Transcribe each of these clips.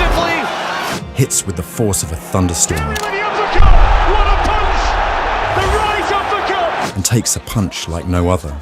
decisively. Hits with the force of a thunderstorm. With the uppercut! What a punch! The right uppercut! And takes a punch like no other.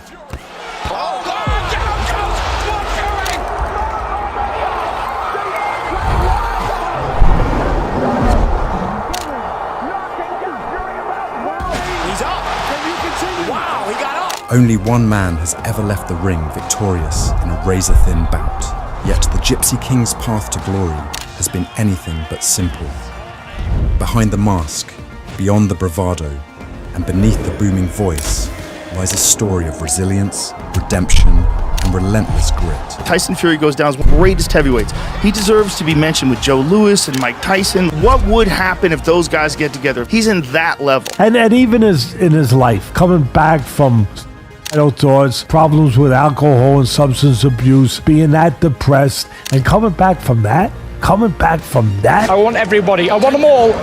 Only one man has ever left the ring victorious in a razor-thin bout. Yet the Gypsy King's path to glory has been anything but simple. Behind the mask, beyond the bravado, and beneath the booming voice lies a story of resilience, redemption, and relentless grit. Tyson Fury goes down as one of the greatest heavyweights. He deserves to be mentioned with Joe Louis and Mike Tyson. What would happen if those guys get together? He's in that level. And even in his life, coming back from outdoors, problems with alcohol and substance abuse, being that depressed, and coming back from that. I want everybody. I want them all.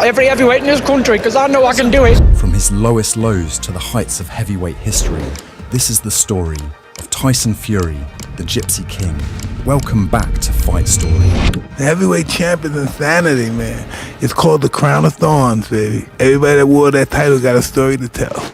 Every heavyweight in this country, because I know I can do it. From his lowest lows to the heights of heavyweight history, this is the story of Tyson Fury, the Gypsy King. Welcome back to Fight Story. The heavyweight champ is insanity, man. It's called the Crown of Thorns, baby. Everybody that wore that title got a story to tell.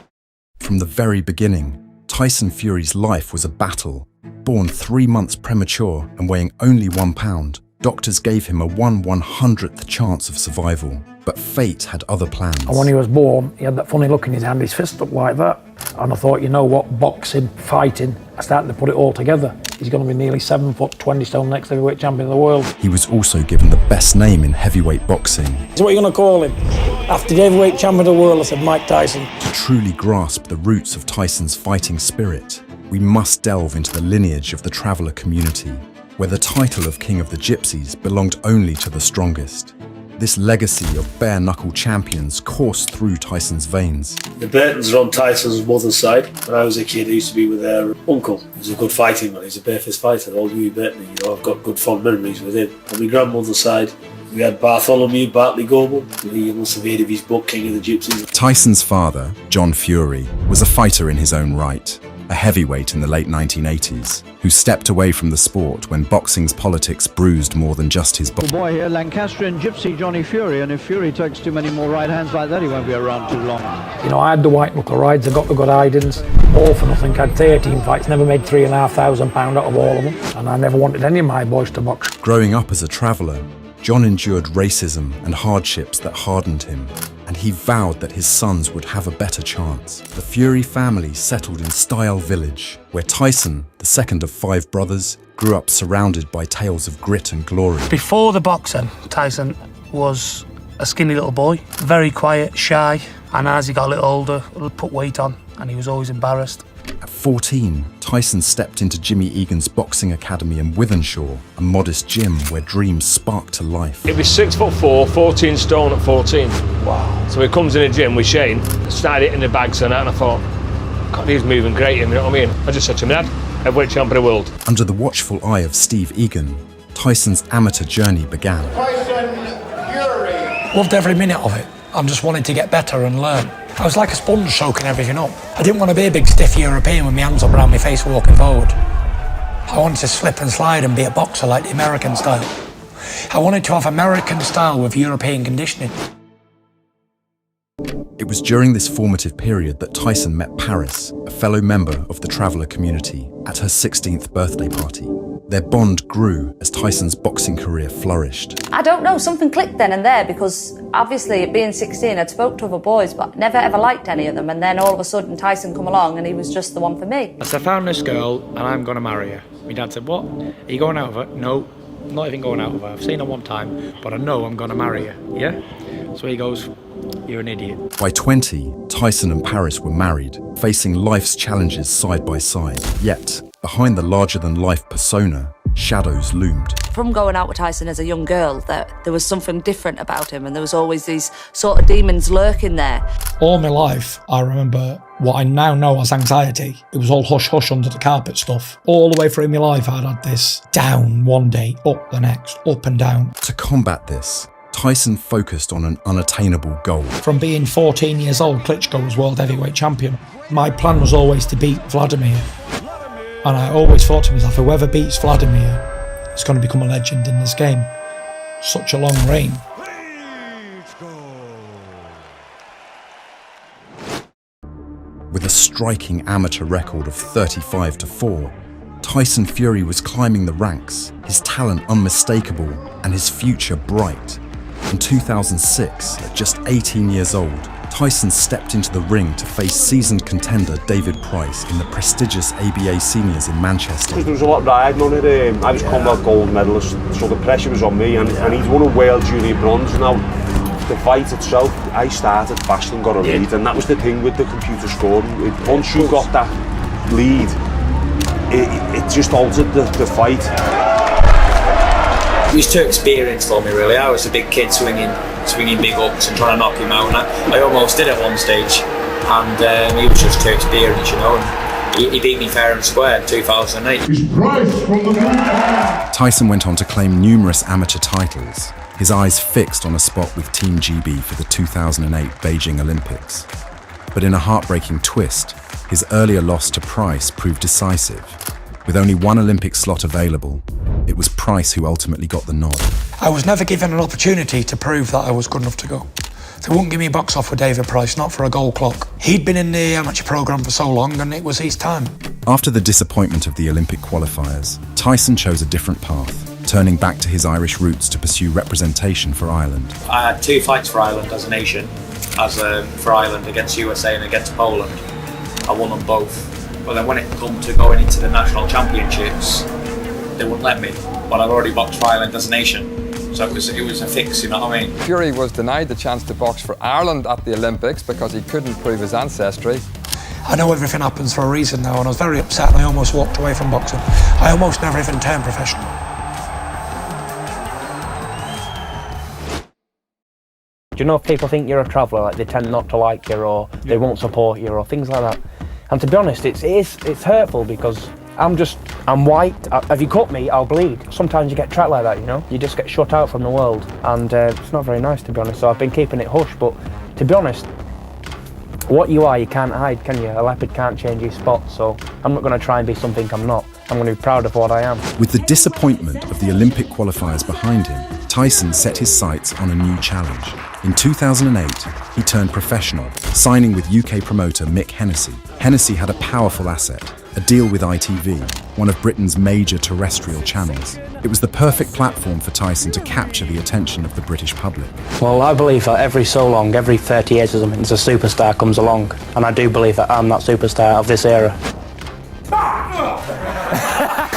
From the very beginning, Tyson Fury's life was a battle. Born 3 months premature and weighing only 1 pound, doctors gave him a 1/100th chance of survival. But fate had other plans. And when he was born, he had that funny look in his hand, his fist up like that. And I thought, you know what, boxing, fighting, I started to put it all together. He's going to be nearly 7 foot, 20 stone, next heavyweight champion of the world. He was also given the best name in heavyweight boxing. So what are you going to call him? After the heavyweight champion of the world, I said Mike Tyson. To truly grasp the roots of Tyson's fighting spirit, we must delve into the lineage of the traveller community, where the title of King of the Gypsies belonged only to the strongest. This legacy of bare-knuckle champions coursed through Tyson's veins. The Burtons are on Tyson's mother's side. When I was a kid, I used to be with their uncle. He was a good fighting man. He was a bare-fist fighter, old Hughie Burton. I've got good fond memories with him. On my grandmother's side, we had Bartholomew Bartley Goble. You must have heard of his book, King of the Gypsies. Tyson's father, John Fury, was a fighter in his own right, a heavyweight in the late 1980s, who stepped away from the sport when boxing's politics bruised more than just his body. The boy here, Lancastrian Gypsy Johnny Fury, and if Fury takes too many more right hands like that, he won't be around too long. You know, I had the white knuckle rides, I got the good hidings, all for nothing. I had 13 fights, never made £3,500 out of all of them, and I never wanted any of my boys to box. Growing up as a traveller, John endured racism and hardships that hardened him, and he vowed that his sons would have a better chance. The Fury family settled in Stile Village, where Tyson, the second of 5 brothers, grew up surrounded by tales of grit and glory. Before the boxing, Tyson was a skinny little boy, very quiet, shy, and as he got a little older, he put weight on, and he was always embarrassed. At 14, Tyson stepped into Jimmy Egan's boxing academy in Wythenshawe, a modest gym where dreams sparked to life. He was 6'4", 14 stone at 14. Wow. So he comes in a gym with Shane, started hitting the bags and that, and I thought, God, he's moving great, you know what I mean? I just said to him, Dad, heavyweight champion of the world. Under the watchful eye of Steve Egan, Tyson's amateur journey began. Tyson Fury. Loved every minute of it. I'm just wanting to get better and learn. I was like a sponge soaking everything up. I didn't want to be a big stiff European with my hands up around my face walking forward. I wanted to slip and slide and be a boxer like the American style. I wanted to have American style with European conditioning. It was during this formative period that Tyson met Paris, a fellow member of the traveller community, at her 16th birthday party. Their bond grew as Tyson's boxing career flourished. I don't know, something clicked then and there, because obviously at being 16 I'd spoke to other boys but never ever liked any of them, and then all of a sudden Tyson come along and he was just the one for me. I found this girl and I'm going to marry her. My dad said, what? Are you going out with her? No, I'm not even going out with her. I've seen her one time, but I know I'm going to marry her, yeah? So he goes, you're an idiot. By 20, Tyson and Paris were married, facing life's challenges side by side. Yet, behind the larger-than-life persona, shadows loomed. From going out with Tyson as a young girl, there was something different about him, and there was always these sort of demons lurking there. All my life, I remember what I now know as anxiety. It was all hush-hush under the carpet stuff. All the way through my life, I'd had this down one day, up the next, up and down. To combat this, Tyson focused on an unattainable goal. From being 14 years old, Klitschko was world heavyweight champion. My plan was always to beat Vladimir. And I always thought to myself, whoever beats Vladimir is going to become a legend in this game. such a long reign. With a striking amateur record of 35-4, Tyson Fury was climbing the ranks, his talent unmistakable and his future bright. In 2006, at just 18 years old, Tyson stepped into the ring to face seasoned contender David Price in the prestigious ABA Seniors in Manchester. There was a lot riding on it. I was Commonwealth gold medalist, so the pressure was on me, and he's won a world junior bronze now. The fight itself, I started fast and got a lead, and that was the thing with the computer scoring. Once you got that lead, it just altered the fight. He was too experienced for me, really. I was a big kid swinging big hooks and trying to knock him out, and I almost did at one stage, and he was just too experienced, you know. And he beat me fair and square in 2008. Tyson went on to claim numerous amateur titles, his eyes fixed on a spot with Team GB for the 2008 Beijing Olympics. But in a heartbreaking twist, his earlier loss to Price proved decisive. With only one Olympic slot available, it was Price who ultimately got the nod. I was never given an opportunity to prove that I was good enough to go. They wouldn't give me a box off with David Price, not for a gold clock. He'd been in the amateur programme for so long, and it was his time. After the disappointment of the Olympic qualifiers, Tyson chose a different path, turning back to his Irish roots to pursue representation for Ireland. I had 2 fights for Ireland as a nation, for Ireland against USA and against Poland. I won them both. But then when it come to going into the national championships, they wouldn't let me. But I've already boxed for Ireland as a nation. So it was a fix, you know what I mean? Fury was denied the chance to box for Ireland at the Olympics because he couldn't prove his ancestry. I know everything happens for a reason now, and I was very upset and I almost walked away from boxing. I almost never even turned professional. Do you know if people think you're a traveller, like they tend not to like you or they won't support you or things like that? And to be honest, it's hurtful because I'm white. If you cut me, I'll bleed. Sometimes you get trapped like that, you know? You just get shut out from the world, and it's not very nice, to be honest. So I've been keeping it hush, but to be honest, what you are, you can't hide, can you? A leopard can't change his spot, so I'm not going to try and be something I'm not. I'm going to be proud of what I am. With the disappointment of the Olympic qualifiers behind him, Tyson set his sights on a new challenge. In 2008, he turned professional, signing with UK promoter Mick Hennessy. Hennessy had a powerful asset, a deal with ITV, one of Britain's major terrestrial channels. It was the perfect platform for Tyson to capture the attention of the British public. Well, I believe that every 30 years or something, a superstar comes along, and I do believe that I'm that superstar of this era.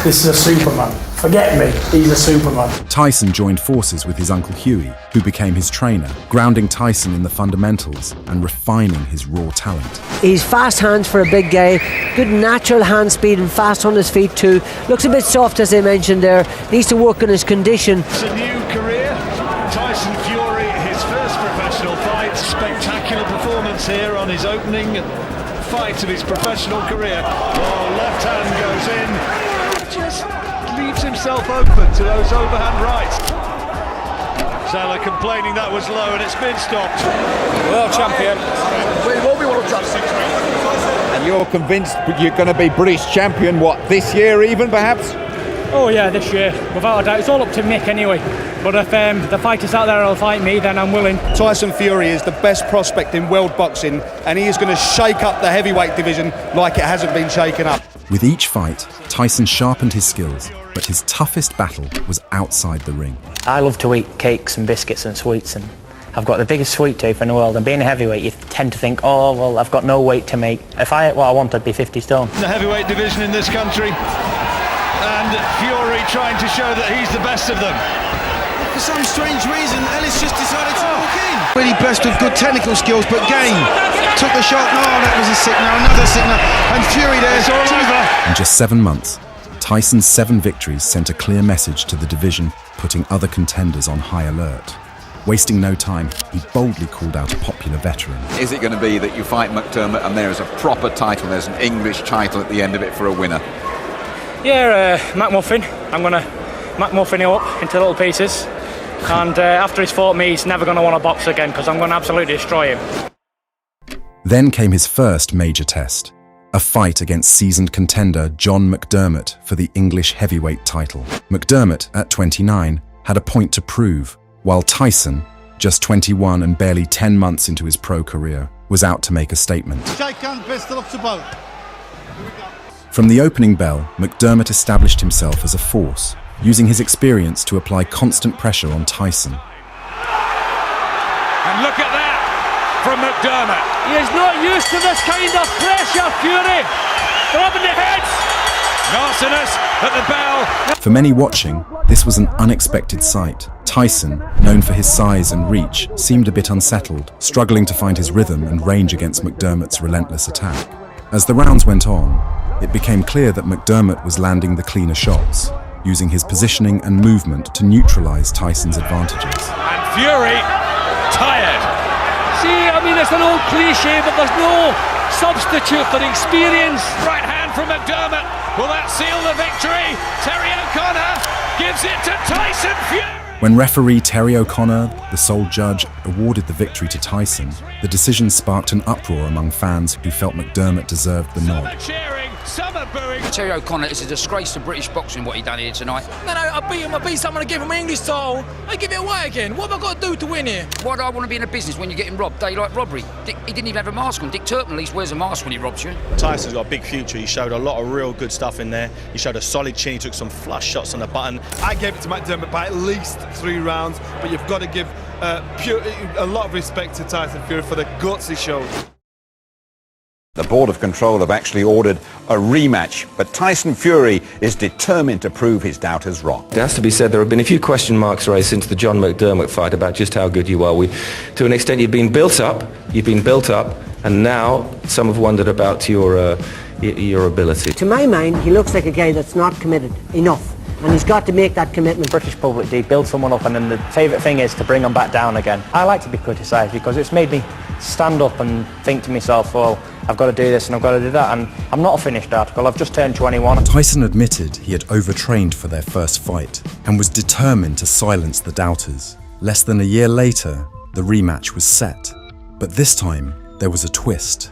This is a Superman. Forget me, he's a Superman. Tyson joined forces with his uncle Hughie, who became his trainer, grounding Tyson in the fundamentals and refining his raw talent. He's fast hands for a big guy, good natural hand speed and fast on his feet too. Looks a bit soft, as I mentioned there. Needs to work on his condition. It's a new career. Tyson Fury, his first professional fight. Spectacular performance here on his opening fight of his professional career. Oh, left hand goes in. Just leaves himself open to those overhand rights. Zala complaining that was low and it's been stopped. World champion. We will be world champion. And you're convinced you're going to be British champion, what, this year even, perhaps? Oh yeah, this year, without a doubt. It's all up to Mick anyway. But if the fighters out there will fight me, then I'm willing. Tyson Fury is the best prospect in world boxing, and he is going to shake up the heavyweight division like it hasn't been shaken up. With each fight, Tyson sharpened his skills, but his toughest battle was outside the ring. I love to eat cakes and biscuits and sweets, and I've got the biggest sweet tooth in the world, and being a heavyweight, you tend to think, oh, well, I've got no weight to make. If I ate what I want, I'd be 50 stone. The heavyweight division in this country, and Fury trying to show that he's the best of them. For some strange reason, Ellis just decided to walk in. Really blessed with good technical skills, but Gain took the shot. No, that was a signal, another signal, and Fury there. It's all over. In just 7 months, Tyson's 7 victories sent a clear message to the division, putting other contenders on high alert. Wasting no time, he boldly called out a popular veteran. Is it going to be that you fight McDermott and there's a proper title, there's an English title at the end of it for a winner? Yeah, McMuffin. I'm going to McMuffin him up into little pieces. And after he's fought me, he's never going to want to box again because I'm going to absolutely destroy him. Then came his first major test, a fight against seasoned contender John McDermott for the English heavyweight title. McDermott, at 29, had a point to prove, while Tyson, just 21 and barely 10 months into his pro career, was out to make a statement. Shake hand, best of luck to both. From the opening bell, McDermott established himself as a force, using his experience to apply constant pressure on Tyson. And look at that from McDermott. He is not used to this kind of pressure, Fury. Grabbing the heads. Nastiness at the bell. For many watching, this was an unexpected sight. Tyson, known for his size and reach, seemed a bit unsettled, struggling to find his rhythm and range against McDermott's relentless attack. As the rounds went on, it became clear that McDermott was landing the cleaner shots, using his positioning and movement to neutralize Tyson's advantages. And Fury, tired. See, I mean, it's an old cliche, but there's no substitute for experience. Right hand from McDermott. Will that seal the victory? Terry O'Connor gives it to Tyson Fury. When referee Terry O'Connor, the sole judge, awarded the victory to Tyson, the decision sparked an uproar among fans who felt McDermott deserved the nod. Some are booing. Terry O'Connor, it's a disgrace to British boxing what he done here tonight. No, I beat him, I beat someone, I gave him an English title, I give it away again. What have I got to do to win here? Why do I want to be in a business when you're getting robbed? Daylight robbery. He didn't even have a mask on. Dick Turpin at least wears a mask when he robs you. Tyson's got a big future. He showed a lot of real good stuff in there. He showed a solid chin, he took some flush shots on the button. I gave it to McDermott by at least 3 rounds, but you've got to give a lot of respect to Tyson Fury for the guts he showed. The Board of Control have actually ordered a rematch, but Tyson Fury is determined to prove his doubters wrong. It has to be said there have been a few question marks raised since the John McDermott fight about just how good you are. To an extent, you've been built up, and now some have wondered about your ability. To my mind, he looks like a guy that's not committed enough. And he's got to make that commitment. British public do build someone up, and then the favourite thing is to bring them back down again. I like to be criticised because it's made me stand up and think to myself, well, I've got to do this and I've got to do that, and I'm not a finished article, I've just turned 21. Tyson admitted he had overtrained for their first fight and was determined to silence the doubters. Less than a year later, the rematch was set. But this time, there was a twist.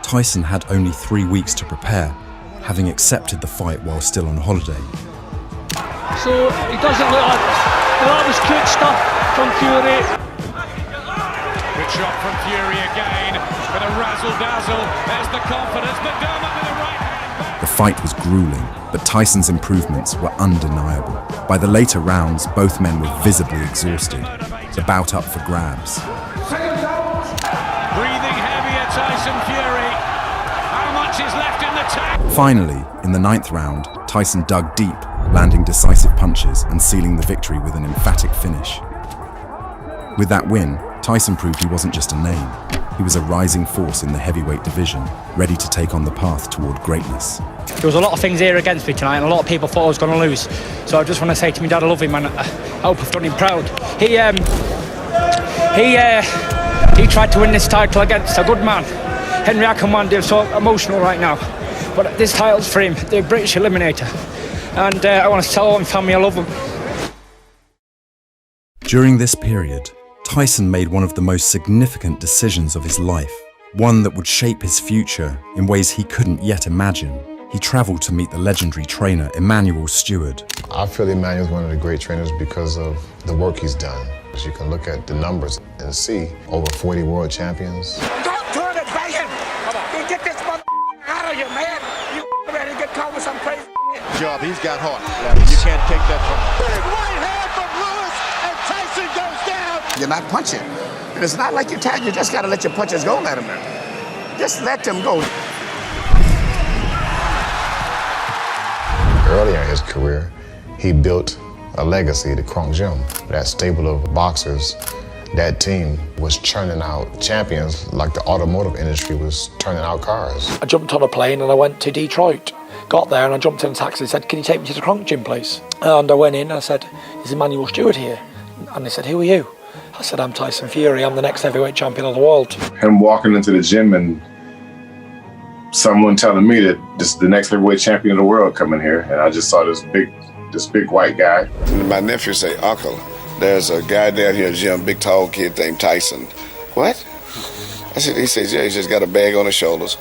Tyson had only 3 weeks to prepare, having accepted the fight while still on holiday. So he doesn't look like that was good stuff from Fury. Good shot from Fury again with a razzle-dazzle. There's the confidence. McDermott with a right hand. The fight was grueling, but Tyson's improvements were undeniable. By the later rounds, both men were visibly exhausted, the bout up for grabs. Breathing heavier, Tyson Fury. How much is left in the tank? Finally, in the 9th round, Tyson dug deep, landing decisive punches and sealing the victory with an emphatic finish. With that win, Tyson proved he wasn't just a name. He was a rising force in the heavyweight division, ready to take on the path toward greatness. There was a lot of things here against me tonight, and a lot of people thought I was going to lose. So I just want to say to my dad, I love him, and I hope I've done him proud. He tried to win this title against a good man, Henry Ackerman. They're so emotional right now, but this title's for him, the British Eliminator, and I want to tell all my family I love him. During this period, Tyson made one of the most significant decisions of his life, one that would shape his future in ways he couldn't yet imagine. He travelled to meet the legendary trainer Emmanuel Stewart. I feel Emmanuel's one of the great trainers because of the work he's done. As you can look at the numbers and see over 40 world champions. Don't turn it, banging! You get this mother out of you, man! You ready to get caught with some crazy Job, he's got heart. You can't take that from him. Big right hand from Lewis, and Tyson goes down. You're not punching. And it's not like you're tired. You just got to let your punches go, let them. Just let them go. Earlier in his career, he built a legacy, the Kronk Gym. That stable of boxers, that team was churning out champions like the automotive industry was turning out cars. I jumped on a plane and I went to Detroit. Got there and I jumped in a taxi and said, can you take me to the Kronk Gym, please? And I went in and I said, is Emmanuel Stewart here? And they said, who are you? I said, I'm Tyson Fury, I'm the next heavyweight champion of the world. Him walking into the gym and someone telling me that this is the next heavyweight champion of the world coming here, and I just saw this big white guy. My nephew say, Uncle, there's a guy down here at the gym, big tall kid named Tyson. What? I said, he says, yeah, he's just got a bag on his shoulders.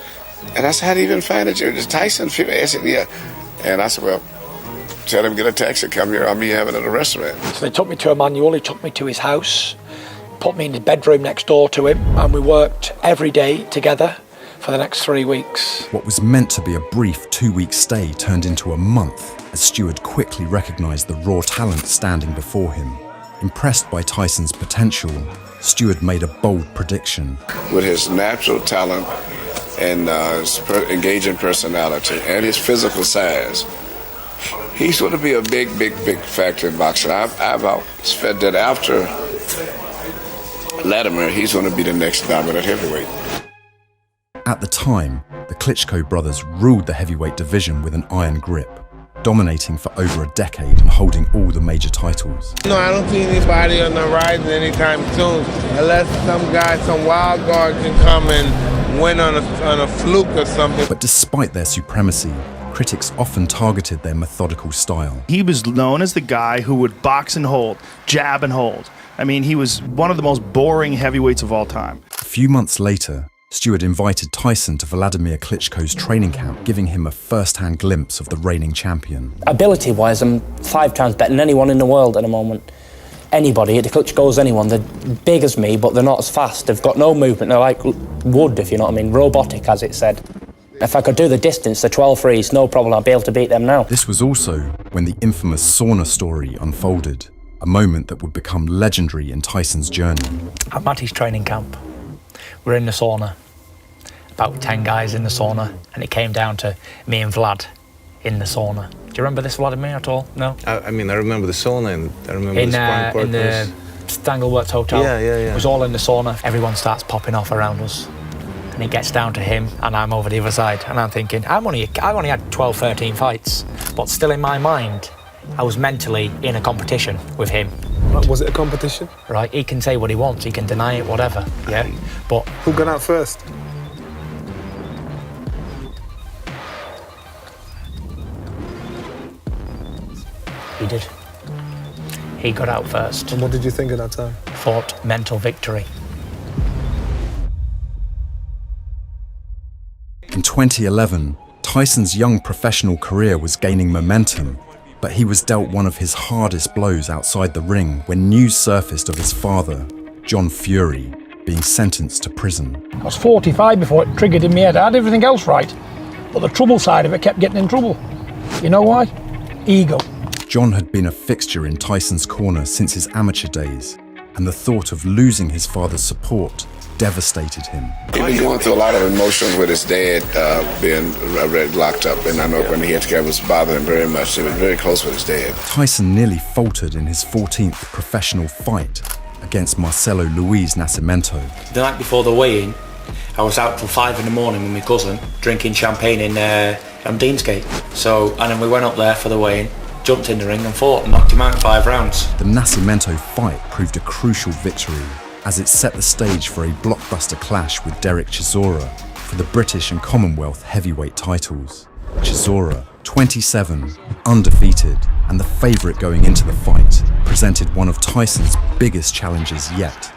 And I said, how do you even find it? It's Tyson Fury. I said, yeah. And I said, well, tell him get a taxi, come here, I'll be having it at a restaurant. So they took me to Emmanuel, he took me to his house, put me in his bedroom next door to him, and we worked every day together for the next 3 weeks. What was meant to be a brief 2-week stay turned into a month as Stewart quickly recognised the raw talent standing before him. Impressed by Tyson's potential, Stewart made a bold prediction. With his natural talent and his engaging personality and his physical size, he's going to be a big factor in boxing. I've always felt that after Latimer, he's going to be the next dominant heavyweight. At the time, the Klitschko brothers ruled the heavyweight division with an iron grip, dominating for over a decade and holding all the major titles. No, I don't see anybody on the horizon anytime soon, unless some guy, some wild card can come and win on a fluke or something. But despite their supremacy, critics often targeted their methodical style. He was known as the guy who would box and hold, jab and hold. I mean, he was one of the most boring heavyweights of all time. A few months later, Stewart invited Tyson to Vladimir Klitschko's training camp, giving him a first-hand glimpse of the reigning champion. Ability-wise, I'm 5 times better than anyone in the world at the moment. Anybody, the Klitschko's anyone, they're big as me, but they're not as fast. They've got no movement, they're like wood, if you know what I mean, robotic, as it said. If I could do the distance, the 12 threes, no problem, I'd be able to beat them now. This was also when the infamous sauna story unfolded, a moment that would become legendary in Tyson's journey. At Matty's training camp, we're in the sauna. About 10 guys in the sauna, and it came down to me and Vlad in the sauna. Do you remember this, Vladimir, at all? No? I mean, I remember the sauna, and I remember the sparring partners. In the Stanglewurtz Hotel. Yeah. It was all in the sauna. Everyone starts popping off around us. And it gets down to him, and I'm over the other side. And I'm thinking, I've only had 12, 13 fights. But still in my mind, I was mentally in a competition with him. Was it a competition? Right, he can say what he wants, he can deny it, whatever, yeah? But who got out first? He did. He got out first. And what did you think at that time? Thought mental victory. In 2011, Tyson's young professional career was gaining momentum, but he was dealt one of his hardest blows outside the ring when news surfaced of his father, John Fury, being sentenced to prison. I was 45 before it triggered in my head. I had everything else right, but the trouble side of it kept getting in trouble. You know why? Ego. John had been a fixture in Tyson's corner since his amateur days, and the thought of losing his father's support devastated him. He'd been going through a lot of emotions with his dad being locked up, and I know when he had to go, it was bothering him very much. He was very close with his dad. Tyson nearly faltered in his 14th professional fight against Marcelo Luis Nascimento. The night before the weigh-in, I was out till 5 in the morning with my cousin, drinking champagne on Deansgate. And then we went up there for the weigh-in, jumped in the ring and fought and knocked him out in 5 rounds. The Nascimento fight proved a crucial victory, as it set the stage for a blockbuster clash with Derek Chisora for the British and Commonwealth heavyweight titles. Chisora, 27, undefeated, and the favourite going into the fight, presented one of Tyson's biggest challenges yet.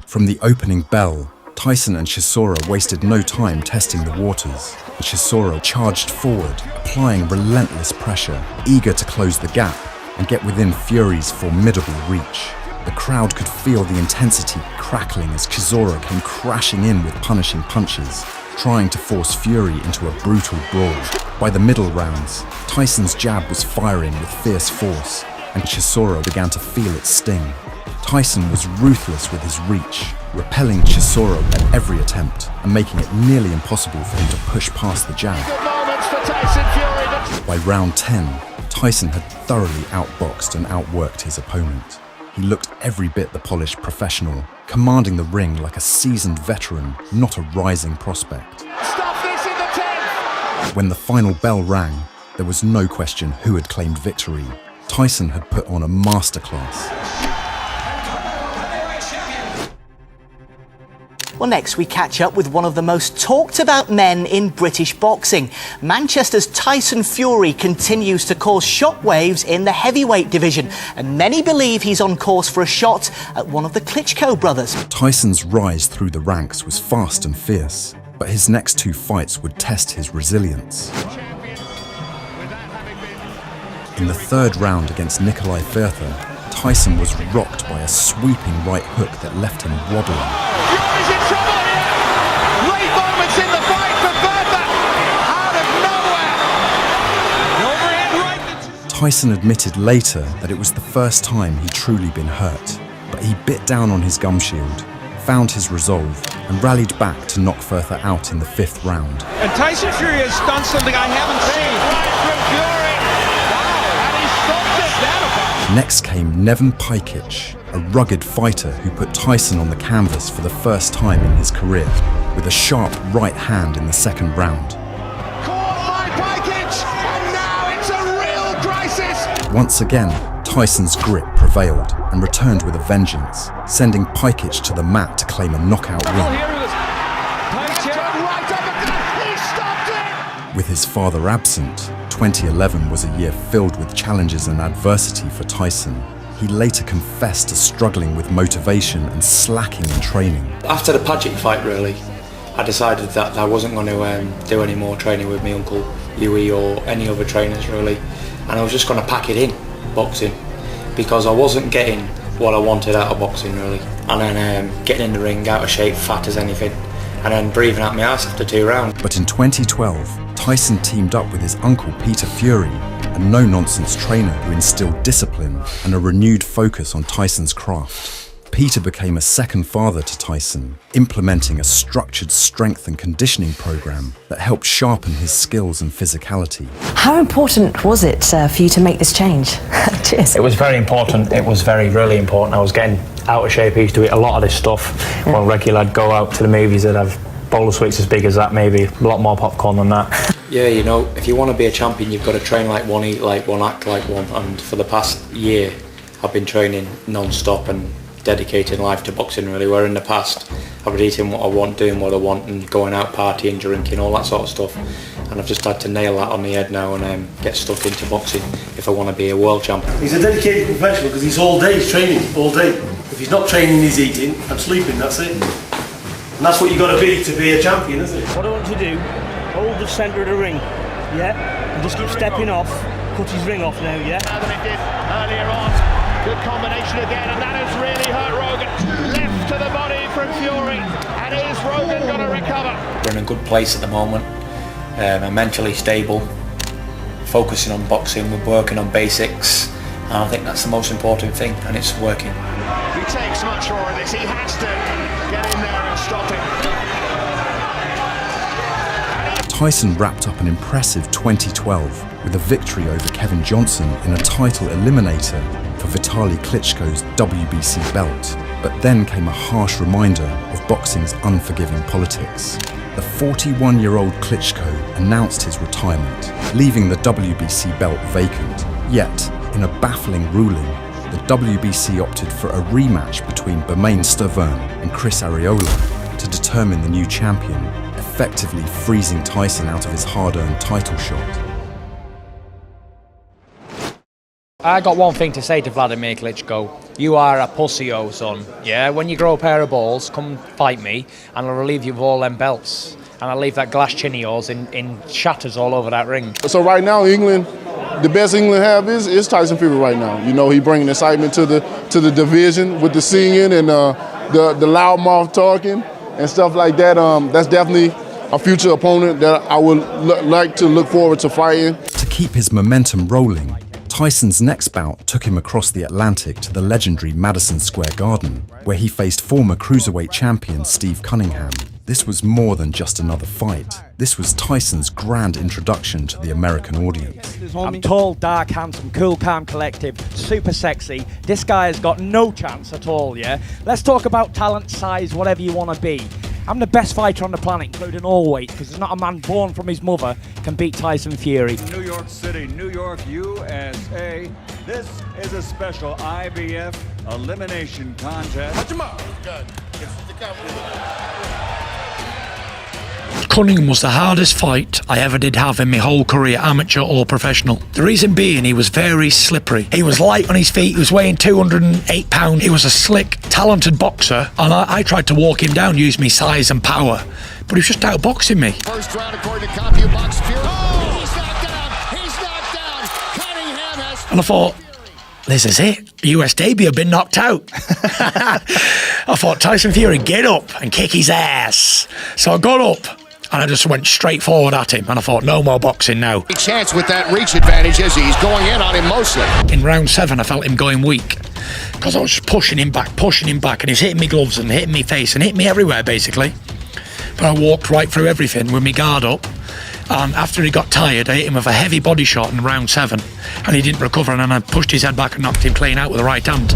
From the opening bell, Tyson and Chisora wasted no time testing the waters. Chisora charged forward, applying relentless pressure, eager to close the gap and get within Fury's formidable reach. The crowd could feel the intensity crackling as Chisora came crashing in with punishing punches, trying to force Fury into a brutal brawl. By the middle rounds, Tyson's jab was firing with fierce force, and Chisora began to feel its sting. Tyson was ruthless with his reach, repelling Chisora at every attempt and making it nearly impossible for him to push past the jab. By round 10, Tyson had thoroughly outboxed and outworked his opponent. He looked every bit the polished professional, commanding the ring like a seasoned veteran, not a rising prospect. Stop this in the 10th! When the final bell rang, there was no question who had claimed victory. Tyson had put on a masterclass. Well, next we catch up with one of the most talked about men in British boxing. Manchester's Tyson Fury continues to cause shockwaves in the heavyweight division, and many believe he's on course for a shot at one of the Klitschko brothers. Tyson's rise through the ranks was fast and fierce, but his next 2 fights would test his resilience. In the third round against Nikolai Firther, Tyson was rocked by a sweeping right hook that left him waddling. Fury's in trouble here! Late moments in the fight for Firther! Out of nowhere! An overhand right. Tyson admitted later that it was the first time he'd truly been hurt, but he bit down on his gum shield, found his resolve, and rallied back to knock Firther out in the 5th round. And Tyson Fury has done something I haven't seen. Right from Fury! Wow! And he stopped it down. Next came Nevin Pajkic, a rugged fighter who put Tyson on the canvas for the first time in his career, with a sharp right hand in the 2nd round. Caught by Pajkic, and now it's a real crisis! Once again, Tyson's grip prevailed and returned with a vengeance, sending Pajkic to the mat to claim a knockout win. With his father absent, 2011 was a year filled with challenges and adversity for Tyson. He later confessed to struggling with motivation and slacking in training. After the Pajkic fight, really, I decided that I wasn't going to do any more training with my uncle Louis or any other trainers, really, and I was just going to pack it in, boxing, because I wasn't getting what I wanted out of boxing, really. And then getting in the ring, out of shape, fat as anything, and then breathing out my ass after 2 rounds. But in 2012, Tyson teamed up with his uncle Peter Fury, a no-nonsense trainer who instilled discipline and a renewed focus on Tyson's craft. Peter became a second father to Tyson, implementing a structured strength and conditioning program that helped sharpen his skills and physicality. How important was it for you to make this change? Cheers. It was very important. It was really important. I was getting out of shape. I used to eat a lot of this stuff. Well, regular, I'd go out to the movies, I'd have a bowl of sweets as big as that, maybe a lot more popcorn than that. Yeah, you know, if you want to be a champion, you've got to train like one, eat like one, act like one. And for the past year, I've been training non-stop and dedicating life to boxing, really, where in the past I was eating what I want, doing what I want, and going out partying, drinking, all that sort of stuff. And I've just had to nail that on the head now and get stuck into boxing if I want to be a world champion. He's a dedicated professional because he's all day, he's training all day. If he's not training, he's eating and sleeping, that's it. And that's what you've got to be a champion, isn't it? What I want to do, hold the centre of the ring, yeah? And just keep stepping off, cut his ring off now, yeah? Better than he did earlier on. Good combination again, and that has really hurt Rogan. Left to the body from Fury, and is Rogan going to recover? We're in a good place at the moment. I'm mentally stable, focusing on boxing, we're working on basics, and I think that's the most important thing, and it's working. He takes much more of this, he has to get in there and stop it. Tyson wrapped up an impressive 2012 with a victory over Kevin Johnson in a title eliminator for Vitaly Klitschko's WBC belt. But then came a harsh reminder of boxing's unforgiving politics. The 41-year-old Klitschko announced his retirement, leaving the WBC belt vacant. Yet, in a baffling ruling, the WBC opted for a rematch between Bermane Sturvern and Chris Arreola to determine the new champion, effectively freezing Tyson out of his hard-earned title shot. I got one thing to say to Vladimir Klitschko. You are a pussy, oh son. Yeah, when you grow a pair of balls, come fight me, and I'll relieve you of all them belts. And I'll leave that glass chin of yours in shatters all over that ring. So right now, England, the best England have is Tyson Fury right now. You know, he bringing excitement to the division with the singing and the loudmouth talking and stuff like that. That's definitely a future opponent that I would like to look forward to fighting. To keep his momentum rolling, Tyson's next bout took him across the Atlantic to the legendary Madison Square Garden, where he faced former cruiserweight champion Steve Cunningham. This was more than just another fight. This was Tyson's grand introduction to the American audience. I'm tall, dark, handsome, cool, calm, collective, super sexy. This guy has got no chance at all, yeah? Let's talk about talent, size, whatever you want to be. I'm the best fighter on the planet, including all weight, because there's not a man born from his mother can beat Tyson Fury. New York City, New York, USA. This is a special IBF elimination contest. Touch him up. Good. Cunningham was the hardest fight I ever did have in my whole career, amateur or professional. The reason being, he was very slippery. He was light on his feet, he was weighing 208 pounds. He was a slick, talented boxer, and I tried to walk him down, use my size and power, but he was just outboxing me. First round according to CompuBox Fury. Oh, he's knocked down. He's knocked down. Cunningham has And I thought, this is it. The US debut had been knocked out. I thought, Tyson Fury, get up and kick his ass. So I got up and I just went straight forward at him. And I thought, no more boxing now. Chance with that reach advantage as he's going in on him mostly. In round 7, I felt him going weak because I was just pushing him back, and he's hitting me gloves and hitting me face and hitting me everywhere, basically. But I walked right through everything with my guard up. And after he got tired, I hit him with a heavy body shot in round 7, and he didn't recover, and then I pushed his head back and knocked him clean out with the right hand.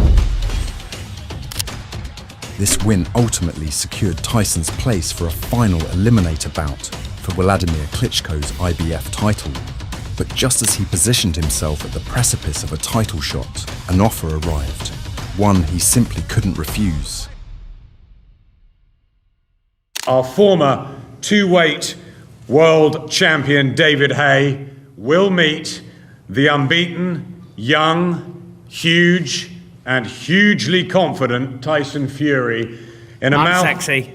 This win ultimately secured Tyson's place for a final eliminator bout for Wladimir Klitschko's IBF title. But just as he positioned himself at the precipice of a title shot, an offer arrived, one he simply couldn't refuse. Our former two-weight world champion David Haye will meet the unbeaten, young, huge, and hugely confident Tyson Fury in a sexy.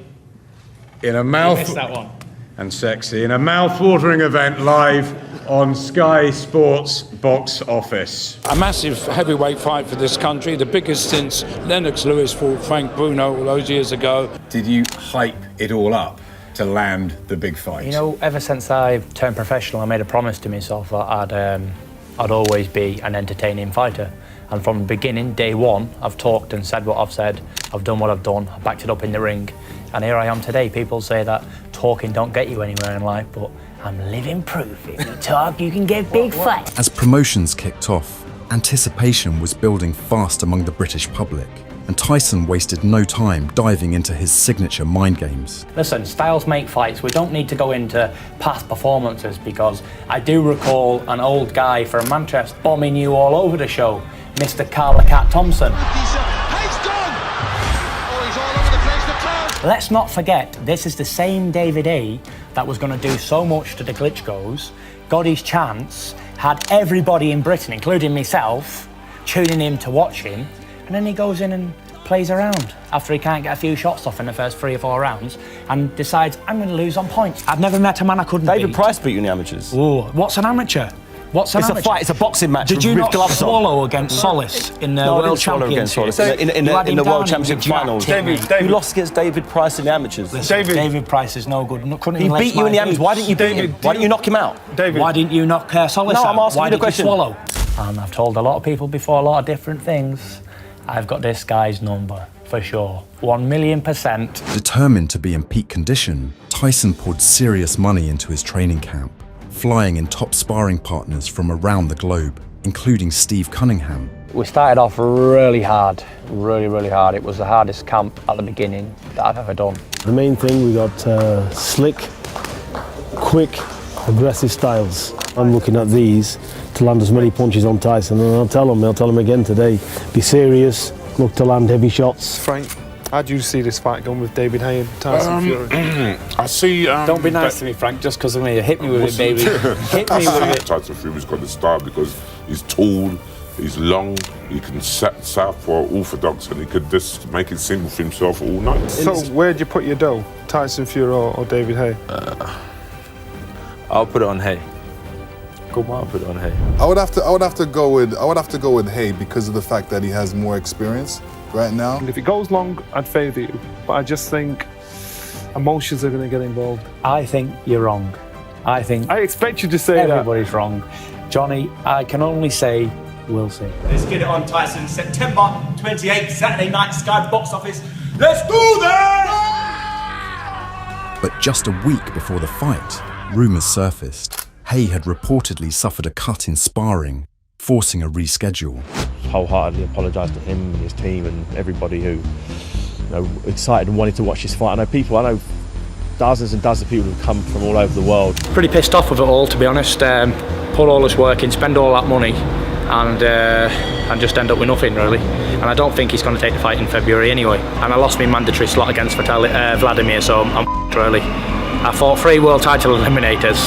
In a mouth. You missed that one. And sexy in a mouth-watering event live on Sky Sports box office. A massive heavyweight fight for this country, the biggest since Lennox Lewis fought Frank Bruno all those years ago. Did you hype it all up to land the big fight? You know, ever since I turned professional, I made a promise to myself that I'd always be an entertaining fighter. And from the beginning, day one, I've talked and said what I've said. I've done what I've done. I backed it up in the ring. And here I am today. People say that talking don't get you anywhere in life, but I'm living proof. If you talk, you can get big fights. As promotions kicked off, anticipation was building fast among the British public, and Tyson wasted no time diving into his signature mind games. Listen, styles make fights. We don't need to go into past performances, because I do recall an old guy from Manchester bombing you all over the show, Mr. Carl the Cat Thompson. Let's not forget, this is the same David A that was going to do so much to the Klitschkos, got his chance, had everybody in Britain, including myself, tuning in to watch him, and then he goes in and plays around after he can't get a few shots off in the first 3 or 4 rounds and decides, I'm going to lose on points. I've never met a man I couldn't beat. David Price beat you in the amateurs. Ooh, what's an amateur? What's an amateur? It's a fight, it's a boxing match. Did you with not gloves on. swallow against Solis in the World Championship? In the World Championship finals. You lost against David Price in the amateurs. Listen, David Price is no good. He beat you in the amateurs. Why didn't you beat him? Why didn't you knock him out? Why didn't you knock Solis out? No, I'm asking you the question. Why did you swallow? And I've told a lot of people before a lot of different things. I've got this guy's number, for sure. 1,000,000%. Determined to be in peak condition, Tyson poured serious money into his training camp, flying in top sparring partners from around the globe, including Steve Cunningham. We started off really hard, really hard. It was the hardest camp at the beginning that I've ever done. The main thing, we got slick, quick, aggressive styles. I'm looking at these to land as many punches on Tyson, and I'll tell him again today, be serious, look to land heavy shots. Frank, how do you see this fight going with David Haye and Tyson Fury? I see... Don't be nice to me, Frank, just because of me. Hit me with it, baby. Hit me with it. Tyson Fury's got the style because he's tall, he's long, he can set southpaw orthodox, and he could just make it simple for himself all night. So where'd you put your dough? Tyson Fury or David Haye? I'll put it on Haye. Good one. I'll put it on Haye. I would have to go with Haye because of the fact that he has more experience right now. And if it goes long, I'd favour you. But I just think emotions are going to get involved. I think you're wrong. I expect you to say everybody's wrong. Johnny, I can only say, we'll see. Let's get it on, Tyson. September 28th, Saturday night, Sky box office. Let's do this! But just a week before the fight, rumours surfaced. Haye had reportedly suffered a cut in sparring, forcing a reschedule. Wholeheartedly apologise to him and his team and everybody who, excited and wanted to watch this fight. I know dozens and dozens of people who've come from all over the world. Pretty pissed off with it all, to be honest. Put all this work in, spend all that money, and just end up with nothing, really. And I don't think he's going to take the fight in February anyway. And I lost my mandatory slot against Wladimir, so I'm really. I fought 3 world title eliminators,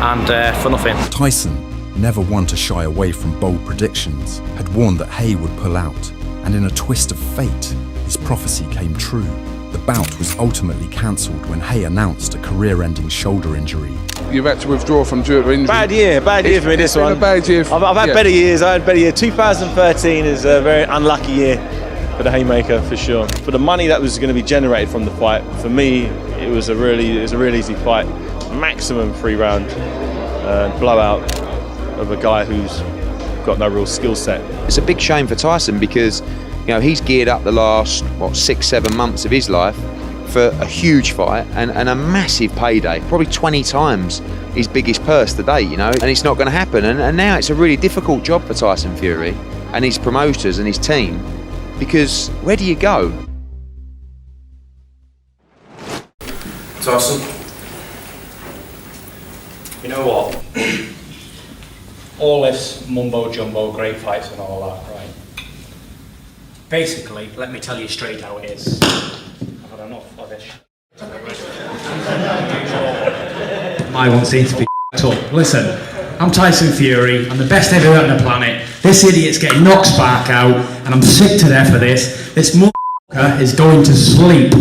and for nothing. Tyson, never one to shy away from bold predictions, had warned that Haye would pull out, and in a twist of fate, his prophecy came true. The bout was ultimately cancelled when Haye announced a career-ending shoulder injury. you've had to withdraw from due to injury. Bad year for me this one. A bad year. I've had better years. I had better year. 2013 is a very unlucky year for the Haymaker for sure. For the money that was going to be generated from the fight, for me, it was a real easy fight. Maximum 3-round blowout of a guy who's got no real skill set. It's a big shame for Tyson because, you know, he's geared up the last 6-7 months of his life for a huge fight and a massive payday, probably 20 times his biggest purse to date, you know, and it's not going to happen. And now it's a really difficult job for Tyson Fury and his promoters and his team, because where do you go? Tyson? You know what? All this mumbo jumbo, great fights and all that, right? Basically, let me tell you straight how it is. I've had enough of this. My one seems to be up. Listen, I'm Tyson Fury. I'm the best heavyweight on the planet. This idiot's getting knocked spark out, and I'm sick to death of this. This motherfucker is going to sleep.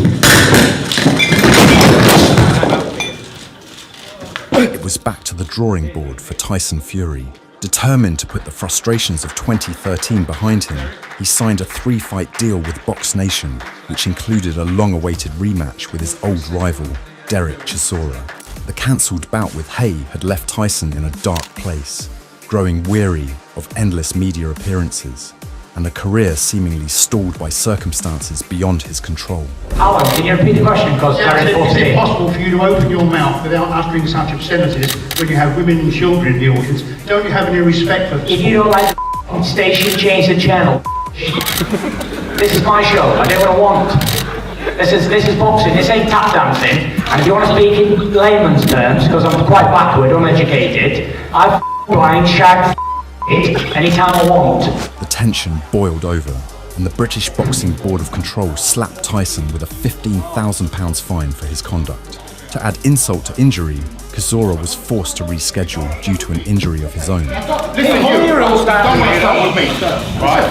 It was back to the drawing board for Tyson Fury. Determined to put the frustrations of 2013 behind him, he signed a 3-fight deal with Box Nation, which included a long-awaited rematch with his old rival, Derek Chisora. The cancelled bout with Hay had left Tyson in a dark place, growing weary of endless media appearances, and a career seemingly stalled by circumstances beyond his control. Alan, can you repeat the question? Because is it possible for you to open your mouth without uttering such obscenities when you have women and children in the audience? Don't you have any respect for them? If you don't like the station, change the channel. This is my show. I do what I want. This is boxing. This ain't tap dancing. And if you want to speak in layman's terms, because I'm quite backward, uneducated, I blind shag it anytime I want. The tension boiled over, and the British Boxing Board of Control slapped Tyson with a £15,000 fine for his conduct. To add insult to injury, Chisora was forced to reschedule due to an injury of his own. Listen, don't want to start with me, right?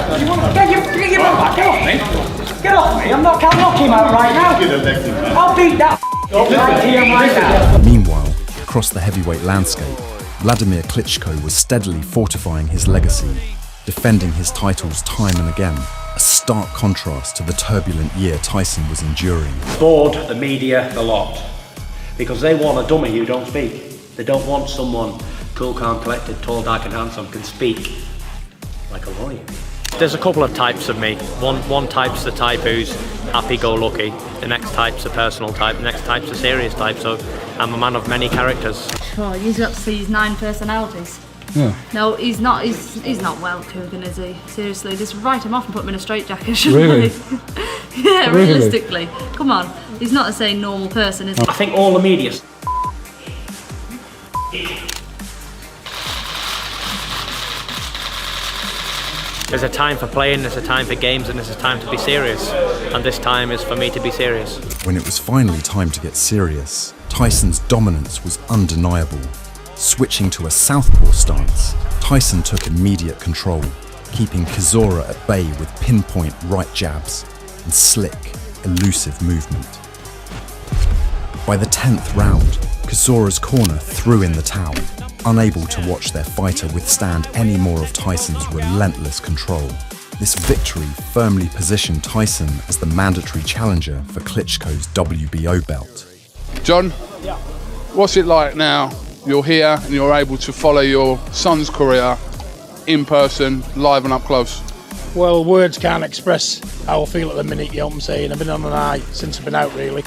Get your back, get off me. Get off me, I'm not knocking him out right now. I'll beat that right here right now. Meanwhile, across the heavyweight landscape, Vladimir Klitschko was steadily fortifying his legacy, defending his titles time and again, a stark contrast to the turbulent year Tyson was enduring. Board, the media, the lot. Because they want a dummy who don't speak. They don't want someone cool, calm, collected, tall, dark and handsome, can speak like a lawyer. There's a couple of types of me. One type's the type who's happy-go-lucky. The next type's a personal type. The next type's a serious type. So I'm a man of many characters. Oh, you've got to see his 9 personalities. Yeah. No, he's not well Coogan, is he? Seriously, just write him off and put him in a straitjacket, shouldn't Really? he? Yeah, Really? realistically. Come on, he's not the same normal person, is he? I think all the media's There's a time for playing, there's a time for games, and there's a time to be serious. And this time is for me to be serious. When it was finally time to get serious, Tyson's dominance was undeniable. Switching to a southpaw stance, Tyson took immediate control, keeping Chisora at bay with pinpoint right jabs and slick, elusive movement. By the 10th round, Chisora's corner threw in the towel, unable to watch their fighter withstand any more of Tyson's relentless control. This victory firmly positioned Tyson as the mandatory challenger for Klitschko's WBO belt. John, what's it like now? You're here and you're able to follow your son's career in person, live and up close. Well, words can't express how I feel at the minute, you know what I'm saying? I've been on an high since I've been out, really.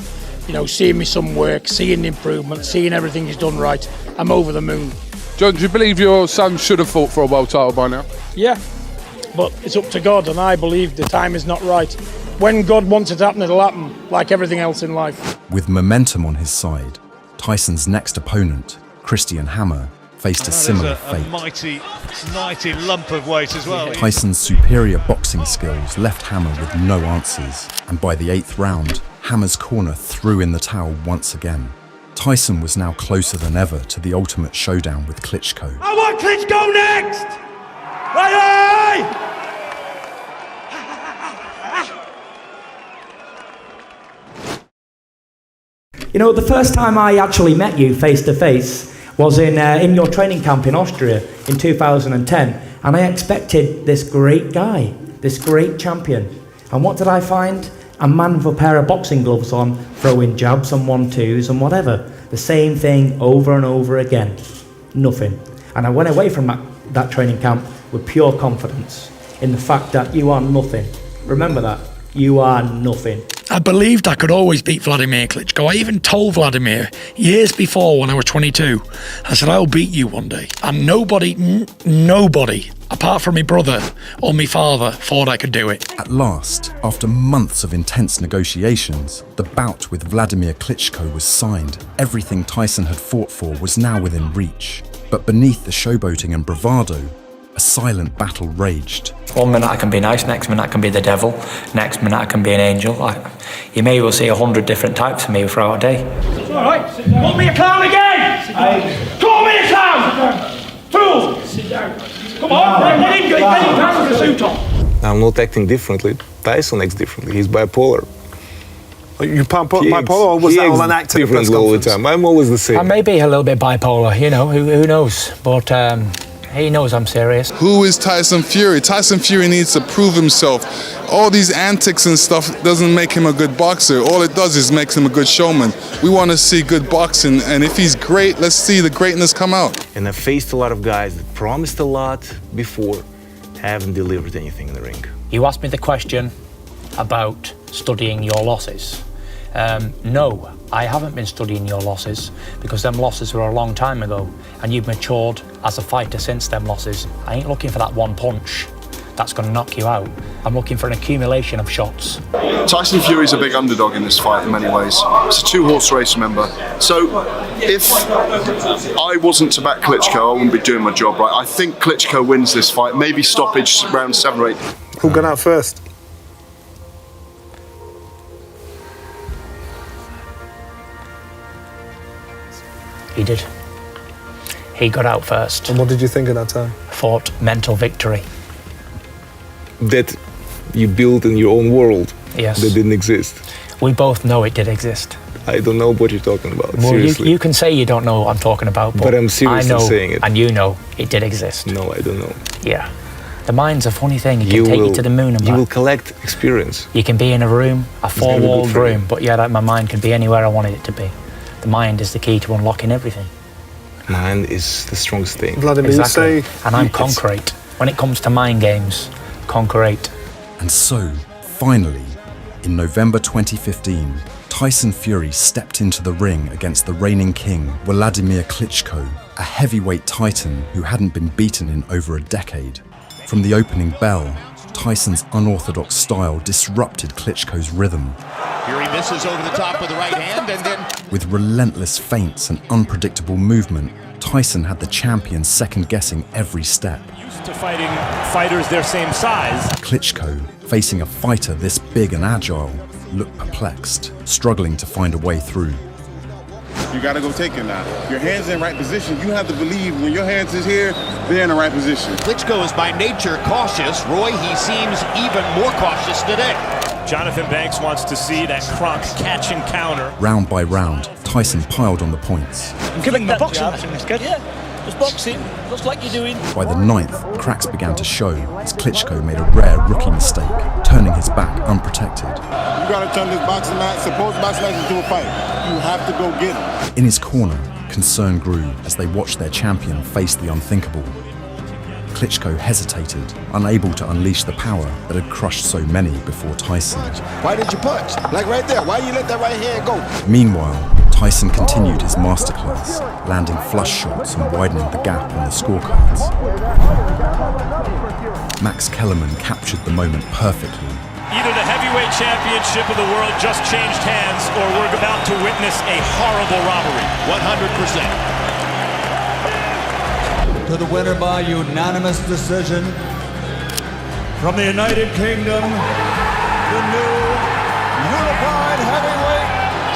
You know, seeing me some work, seeing the improvement, seeing everything he's done right, I'm over the moon. John, do you believe your son should have fought for a world title by now? Yeah, but it's up to God, and I believe the time is not right. When God wants it to happen, it'll happen, like everything else in life. With momentum on his side, Tyson's next opponent, Christian Hammer, faced a similar fate. A mighty lump of weight as well. Tyson's superior boxing skills left Hammer with no answers, and by the 8th round, Hammer's corner threw in the towel once again. Tyson was now closer than ever to the ultimate showdown with Klitschko. I want Klitschko next! Hey! You know, the first time I actually met you face to face, was in your training camp in Austria in 2010, and I expected this great guy, this great champion. And what did I find? A man with a pair of boxing gloves on, throwing jabs and 1-2s and whatever. The same thing over and over again. Nothing. And I went away from that training camp with pure confidence in the fact that you are nothing. Remember that. You are nothing. I believed I could always beat Vladimir Klitschko. I even told Vladimir years before, when I was 22, I said, I'll beat you one day. And nobody, apart from my brother or my father, thought I could do it. At last, after months of intense negotiations, the bout with Vladimir Klitschko was signed. Everything Tyson had fought for was now within reach. But beneath the showboating and bravado, a silent battle raged. One minute I can be nice, next minute I can be the devil, next minute I can be an angel. You may well see 100 different types of me throughout a day. It's all right. Call me a clown again! Call me a clown! Fool! Sit down. Come on, let him down with the suit on. I'm not acting differently. Tyson acts differently. He's bipolar. You bipolar, or was that all an act at the press all the time? I'm always the same. I may be a little bit bipolar, you know, who knows? But he knows I'm serious. Who is Tyson Fury? Tyson Fury needs to prove himself. All these antics and stuff doesn't make him a good boxer. All it does is makes him a good showman. We want to see good boxing, and if he's great, let's see the greatness come out. And I've faced a lot of guys that promised a lot before, haven't delivered anything in the ring. You asked me the question about studying your losses. No, I haven't been studying your losses, because them losses were a long time ago, and you've matured as a fighter since them losses. I ain't looking for that one punch that's going to knock you out. I'm looking for an accumulation of shots. Tyson Fury's a big underdog in this fight in many ways. It's a 2-horse race, remember. So if I wasn't to back Klitschko, I wouldn't be doing my job right. I think Klitschko wins this fight, maybe stoppage round 7 or 8. Who got out first? He did. He got out first. And what did you think at that time? Fought mental victory. That you built in your own world. Yes. That didn't exist. We both know it did exist. I don't know what you're talking about. Well, seriously. you can say you don't know what I'm talking about, but I'm seriously I know, saying it. And you know it did exist. No, I don't know. Yeah. The mind's a funny thing. It can take you to the moon and back. You will collect experience. You can be in a room, a 4-walled room, but yeah, my mind can be anywhere I wanted it to be. The mind is the key to unlocking everything. Mind is the strongest thing. Vladimir, exactly. you say... And I'm concrete. When it comes to mind games, concrete. And so, finally, in November 2015, Tyson Fury stepped into the ring against the reigning king, Vladimir Klitschko, a heavyweight titan who hadn't been beaten in over a decade. From the opening bell, Tyson's unorthodox style disrupted Klitschko's rhythm. Fury misses over the top with the right hand, and then... With relentless feints and unpredictable movement, Tyson had the champion second-guessing every step. Used to fighting fighters their same size. Klitschko, facing a fighter this big and agile, looked perplexed, struggling to find a way through. You gotta go take it now. Your hands in the right position. You have to believe when your hands is here, they're in the right position. Klitschko is by nature cautious. Roy, he seems even more cautious today. Jonathan Banks wants to see that Kronk catch and counter. Round by round, Tyson piled on the points. I'm giving the boxing lesson, it's good. Yeah, just boxing, just like you're doing. By the 9th, cracks began to show as Klitschko made a rare rookie mistake, turning his back unprotected. You gotta turn this boxing match, supposed boxing match into a fight. You have to go get it. In his corner, concern grew as they watched their champion face the unthinkable. Klitschko hesitated, unable to unleash the power that had crushed so many before Tyson. Why did you punch? Like right there, why you let that right hand go? Meanwhile, Tyson continued his masterclass, landing flush shots and widening the gap on the scorecards. Max Kellerman captured the moment perfectly. Either the heavyweight championship of the world just changed hands, or we're about to witness a horrible robbery. 100%. To the winner by unanimous decision from the United Kingdom, the new unified heavyweight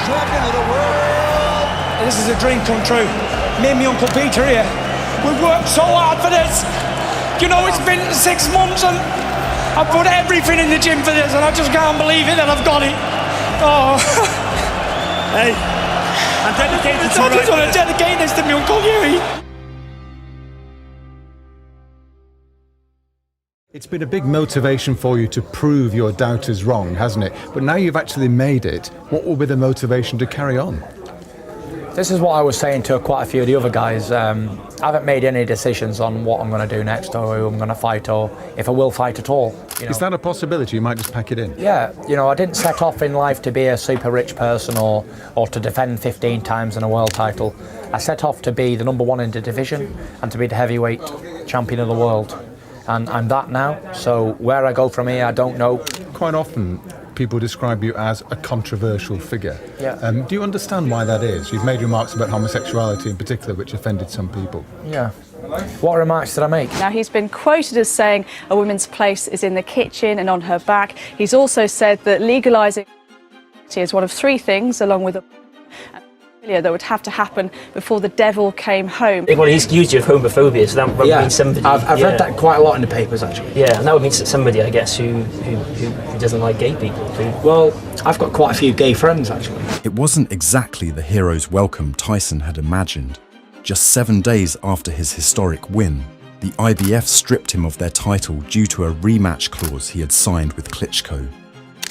champion of the world. This is a dream come true. Me and my Uncle Peter here, we've worked so hard for this. You know, it's been 6 months and I've put everything in the gym for this, and I just can't believe it that I've got it. Oh. Hey, and dedicate it to I just want to dedicate this to my Uncle Huey. It's been a big motivation for you to prove your doubters wrong, hasn't it? But now you've actually made it, what will be the motivation to carry on? This is what I was saying to quite a few of the other guys. I haven't made any decisions on what I'm going to do next or who I'm going to fight or if I will fight at all. You know? Is that a possibility? You might just pack it in? Yeah, you know, I didn't set off in life to be a super rich person or to defend 15 times in a world title. I set off to be the #1 in the division and to be the heavyweight champion of the world. And I'm that now, so where I go from here, I don't know. Quite often, people describe you as a controversial figure. Yeah. Do you understand why that is? You've made remarks about homosexuality in particular, which offended some people. Yeah. What remarks did I make? Now, he's been quoted as saying a woman's place is in the kitchen and on her back. He's also said that legalising is one of 3 things, along with a that would have to happen before the devil came home. Well, he's accused you of homophobia, so that would mean somebody. I've read that quite a lot in the papers, actually. Yeah, and that would mean somebody, I guess, who doesn't like gay people. Well, I've got quite a few gay friends, actually. It wasn't exactly the hero's welcome Tyson had imagined. Just 7 days after his historic win, the IBF stripped him of their title due to a rematch clause he had signed with Klitschko.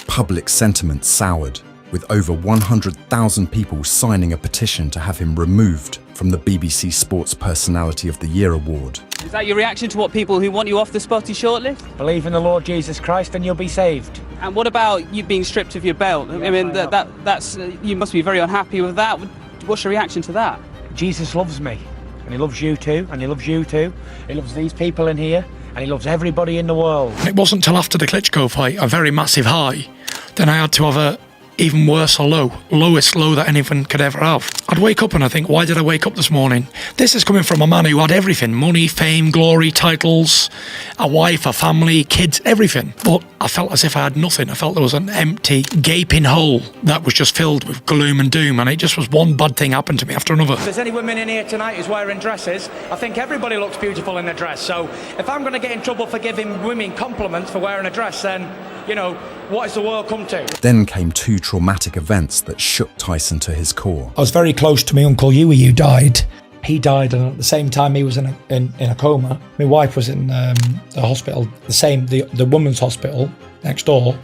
Public sentiment soured, with over 100,000 people signing a petition to have him removed from the BBC Sports Personality of the Year award. Is that your reaction to what people who want you off the spotty shortlist? Believe in the Lord Jesus Christ and you'll be saved. And what about you being stripped of your belt? I mean, that's you must be very unhappy with that. What's your reaction to that? Jesus loves me, and he loves you too, and he loves you too. He loves these people in here, and he loves everybody in the world. It wasn't till after the Klitschko fight, a very massive high, then I had to have a even worse low, lowest low that anyone could ever have. I'd wake up and I think, why did I wake up this morning? This is coming from a man who had everything, money, fame, glory, titles, a wife, a family, kids, everything. But I felt as if I had nothing. I felt there was an empty, gaping hole that was just filled with gloom and doom, and it just was one bad thing happened to me after another. If there's any women in here tonight who's wearing dresses, I think everybody looks beautiful in a dress. So if I'm going to get in trouble for giving women compliments for wearing a dress, then, you know, what has the world come to? Then came 2 traumatic events that shook Tyson to his core. I was very close to my Uncle Huey, who died. He died, and at the same time he was in a coma. My wife was in the hospital, the women's hospital next door,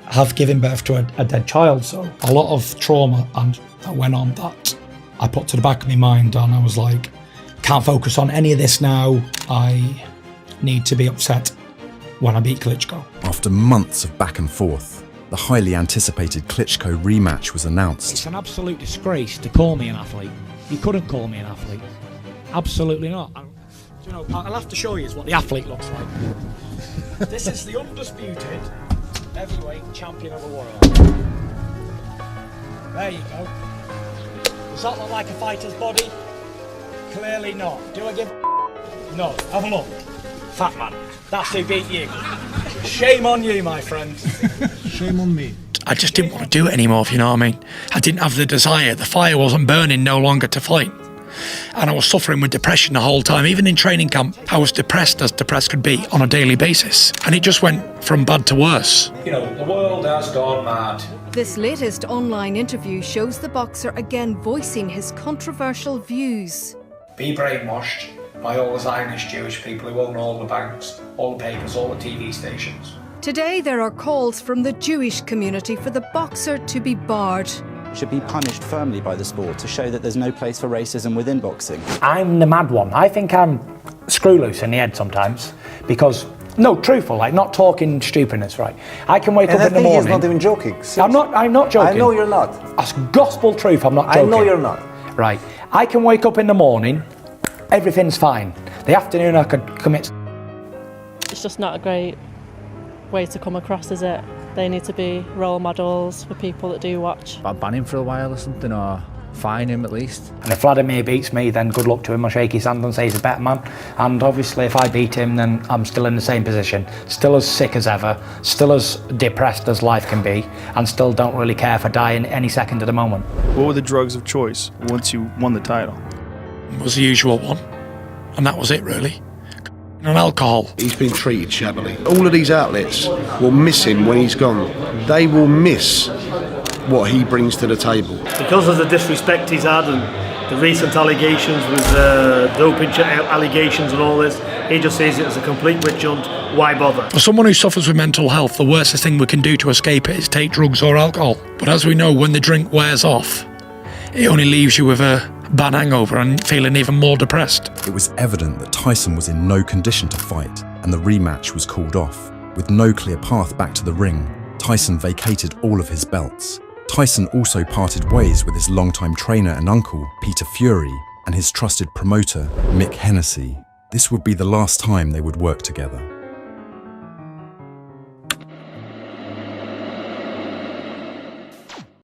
have given birth to a dead child. So a lot of trauma and that went on that I put to the back of my mind, and I was like, can't focus on any of this now. I need to be upset when I beat Klitschko. After months of back and forth, the highly anticipated Klitschko rematch was announced. It's an absolute disgrace to call me an athlete. You couldn't call me an athlete. Absolutely not. You know, I'll have to show you what the athlete looks like. This is the undisputed heavyweight champion of the world. There you go. Does that look like a fighter's body? Clearly not. Do I give No. Have a look. Fat man. That's who beat you. Shame on you, my friend. Shame on me. I just didn't want to do it anymore, if you know what I mean. I didn't have the desire. The fire wasn't burning no longer to fight. And I was suffering with depression the whole time. Even in training camp, I was depressed as depressed could be on a daily basis. And it just went from bad to worse. You know, the world has gone mad. This latest online interview shows the boxer again voicing his controversial views. Be brainwashed by all the Zionist Jewish people who own all the banks, all the papers, all the TV stations. Today there are calls from the Jewish community for the boxer to be barred. Should be punished firmly by the sport to show that there's no place for racism within boxing. I'm the mad one. I think I'm screw loose in the head sometimes because, no, truthful, like not talking stupidness, right? I can wake up in the morning. He's not even joking. I'm not joking. I know you're not. That's gospel truth, I'm not joking. I know you're not. Right. I can wake up in the morning, everything's fine. The afternoon I could commit. It's just not a great way to come across, is it? They need to be role models for people that do watch. I'll ban him for a while or something, or fine him at least. And if Vladimir beats me, then good luck to him. I'll shake his hand and say he's a better man. And obviously if I beat him, then I'm still in the same position. Still as sick as ever, still as depressed as life can be, and still don't really care if I die in any second at the moment. What were the drugs of choice once you won the title? It was the usual one, and that was it really. And alcohol. He's been treated shabbily. All of these outlets will miss him when he's gone. They will miss what he brings to the table. Because of the disrespect he's had and the recent allegations with doping allegations and all this, he just sees it as a complete witch hunt. Why bother? For someone who suffers with mental health, the worst thing we can do to escape it is take drugs or alcohol. But as we know, when the drink wears off, it only leaves you with a bad hangover and feeling even more depressed. It was evident that Tyson was in no condition to fight, and the rematch was called off. With no clear path back to the ring, Tyson vacated all of his belts. Tyson also parted ways with his longtime trainer and uncle, Peter Fury, and his trusted promoter, Mick Hennessy. This would be the last time they would work together.